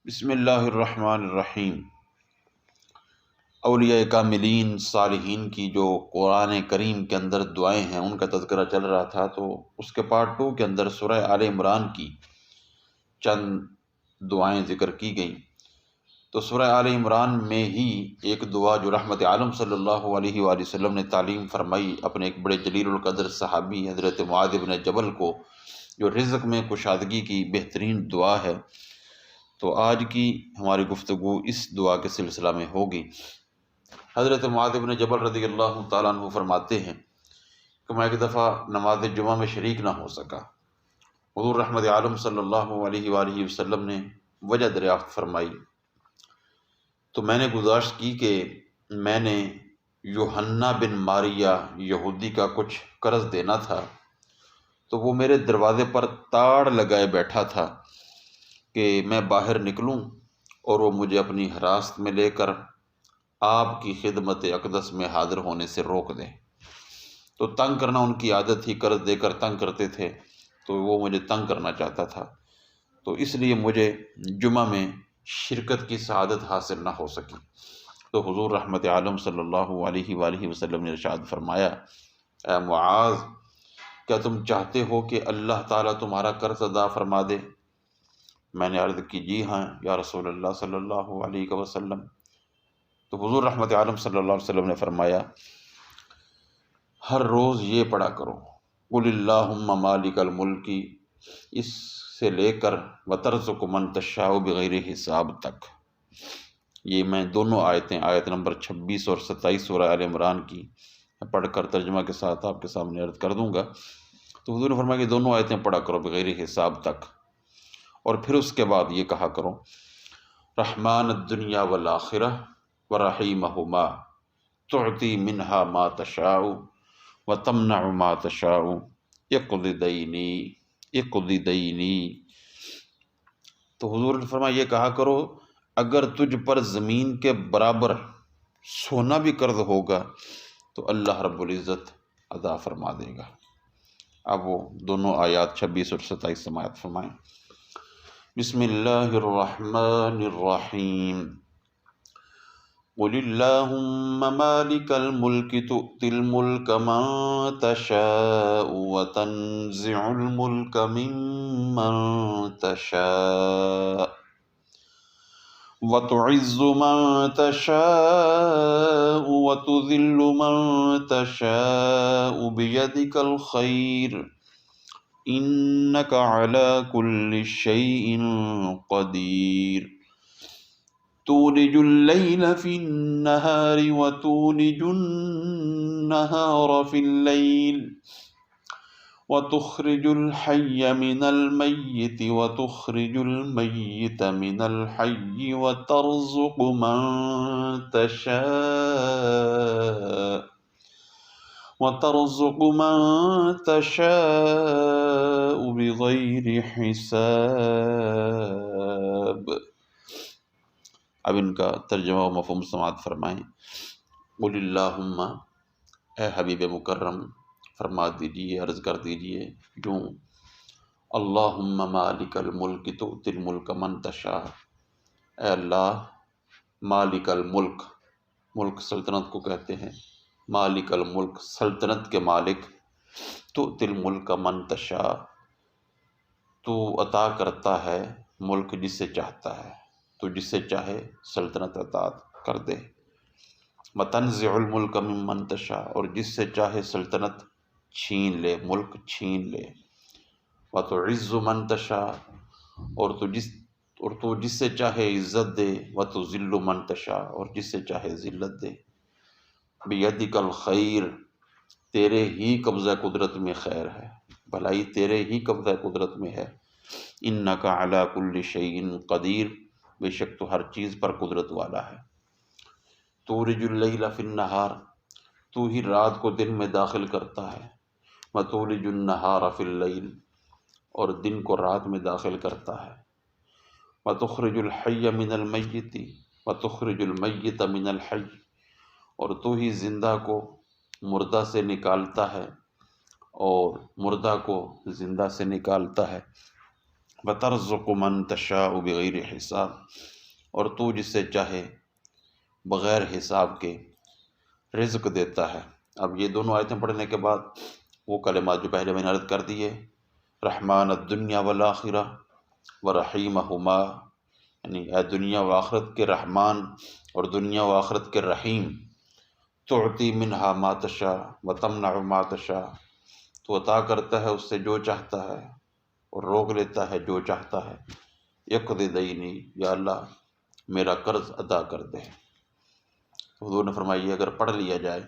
بسم اللہ الرحمن الرحیم۔ اولیاء کاملین صالحین کی جو قرآن کریم کے اندر دعائیں ہیں ان کا تذکرہ چل رہا تھا، تو اس کے پارٹ 2 کے اندر سورہ آل عمران کی چند دعائیں ذکر کی گئیں۔ تو سورہ آل عمران میں ہی ایک دعا جو رحمت عالم صلی اللہ علیہ وآلہ وسلم نے تعلیم فرمائی اپنے ایک بڑے جلیل القدر صحابی حضرت معاذ بن جبل کو، جو رزق میں کشادگی کی بہترین دعا ہے، تو آج کی ہماری گفتگو اس دعا کے سلسلہ میں ہوگی۔ حضرت معاذ بن جبل رضی اللہ تعالیٰ عنہ فرماتے ہیں کہ میں ایک دفعہ نماز جمعہ میں شریک نہ ہو سکا۔ حضور رحمت عالم صلی اللہ علیہ وآلہ وسلم نے وجہ دریافت فرمائی، تو میں نے گزارش کی کہ میں نے یوحنا بن ماریہ یہودی کا کچھ قرض دینا تھا، تو وہ میرے دروازے پر تاڑ لگائے بیٹھا تھا کہ میں باہر نکلوں اور وہ مجھے اپنی حراست میں لے کر آپ کی خدمت اقدس میں حاضر ہونے سے روک دے۔ تو تنگ کرنا ان کی عادت تھی، قرض دے کر تنگ کرتے تھے، تو وہ مجھے تنگ کرنا چاہتا تھا، تو اس لیے مجھے جمعہ میں شرکت کی سعادت حاصل نہ ہو سکی۔ تو حضور رحمت عالم صلی اللہ علیہ وآلہ وسلم نے ارشاد فرمایا، اے معاذ، کیا تم چاہتے ہو کہ اللہ تعالیٰ تمہارا قرض ادا فرما دے؟ میں نے عرض کی، جی ہاں یا رسول اللہ صلی اللہ علیہ وسلم۔ تو حضور رحمت عالم صلی اللہ علیہ وسلم نے فرمایا، ہر روز یہ پڑھا کرو، قل اللہم مالک الملک، اس سے لے کر وترزق من تشاء بغیر حساب تک۔ یہ میں دونوں آیتیں، آیت نمبر 26 اور 27 سورہ آل عمران کی پڑھ کر ترجمہ کے ساتھ آپ کے سامنے عرض کر دوں گا۔ تو حضور نے فرمایا کہ دونوں آیتیں پڑھا کرو بغیر حساب تک، اور پھر اس کے بعد یہ کہا کرو، رحمان الدنیا والآخرہ ورحیمہما تعطی منہا ما تشاء وتمنع ما تشاء اقض دینی اقض دینی۔ تو حضور نے فرمایا یہ کہا کرو، اگر تجھ پر زمین کے برابر سونا بھی قرض ہوگا تو اللہ رب العزت ادا فرما دے گا۔ اب وہ دونوں آیات 26 اور 27 سماعت فرمائیں۔ بسم اللہ الرحمن الرحیم، قل اللہم مالک الملک تؤتی الملک من تشاء وتنزع الملک ممن تشاء وتعز من تشاء وتذل من تشاء بیدک الخیر انک علی کل شیء قدیر تولج اللیل فی النہار وتولج النہار فی اللیل وتخرج الحی من المیت وتخرج المیت من الحی وترزق من تشاء بغیر حساب۔ اب ان کا ترجمہ و مفہوم سماعت فرمائیں۔ قل اللہم، اے حبیب مکرم فرما دیجئے، عرض کر دیجئے یوں، اللہم مالک الملک تؤتی الملک من تشاء، اے اللہ مالک الملک، ملک سلطنت کو کہتے ہیں، مالک الملک سلطنت کے مالک، تؤتی الملک من تشاء، تو عطا کرتا ہے ملک جسے چاہتا ہے، تو جسے چاہے سلطنت عطا کر دے، وتنزع الملک ممن تشاء، اور جس سے چاہے سلطنت چھین لے، ملک چھین لے، وتعز من تشاء، اور تو جس سے چاہے عزت دے، وتذل من تشاء، اور جس سے چاہے ذلت دے، بیدک الخیر، تیرے ہی قبضہ قدرت میں خیر ہے، بھلائی تیرے ہی قبضہ قدرت میں ہے، انک علی کل شیء قدیر، بے شک تو ہر چیز پر قدرت والا ہے، تولج اللیل فی النہار، تو ہی رات کو دن میں داخل کرتا ہے، وتولج النہار فی اللیل، اور دن کو رات میں داخل کرتا ہے، وتخرج الحی من المیت وتخرج المیت من الحی، اور تو ہی زندہ کو مردہ سے نکالتا ہے اور مردہ کو زندہ سے نکالتا ہے، وَتَرْزُقُ مَن تَشَاءُ بِغَيْرِ حساب، اور تو جسے چاہے بغیر حساب کے رزق دیتا ہے۔ اب یہ دونوں آیتیں پڑھنے کے بعد وہ کلمات جو پہلے میں نے عرض کر دیے، رحمان الدنیا والآخرہ ورحیمہما، یعنی اے دنیا و آخرت کے رحمان اور دنیا و آخرت کے رحیم، تعطی منہا ما تشاء وتمنع ما تشاء، تو عطا کرتا ہے اس سے جو چاہتا ہے اور روک لیتا ہے جو چاہتا ہے۔ یقضی دینی، یا اللہ میرا قرض ادا کر دے۔ حضور نے فرمایا اگر پڑھ لیا جائے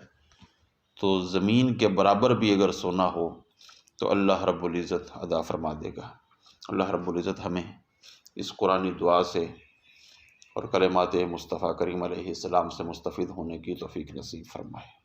تو زمین کے برابر بھی اگر سونا ہو تو اللہ رب العزت ادا فرما دے گا۔ اللہ رب العزت ہمیں اس قرآنی دعا سے اور کلمات مصطفیٰ کریم علیہ السلام سے مستفید ہونے کی توفیق نصیب فرمائے۔